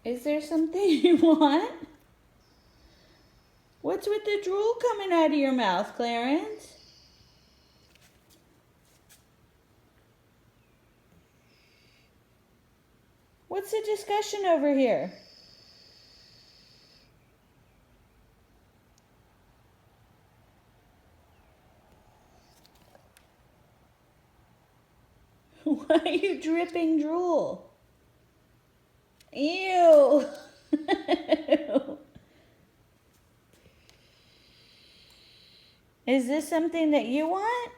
Is there something you want? What's with the drool coming out of your mouth, Clarence? What's the discussion over here? Why are you dripping drool? Ew! Is this something that you want?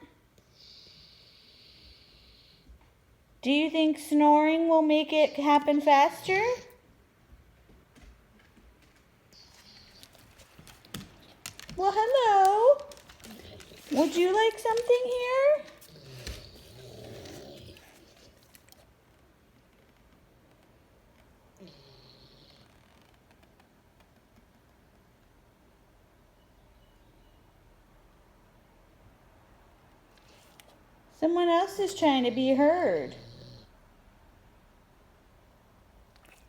Do you think snoring will make it happen faster? Well, hello. Would you like something here? Someone else is trying to be heard.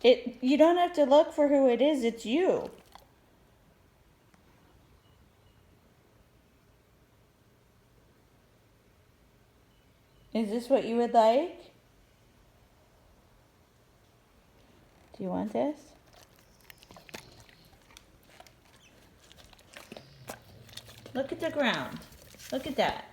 You don't have to look for who it is, it's you. Is this what you would like? Do you want this? Look at the ground. Look at that.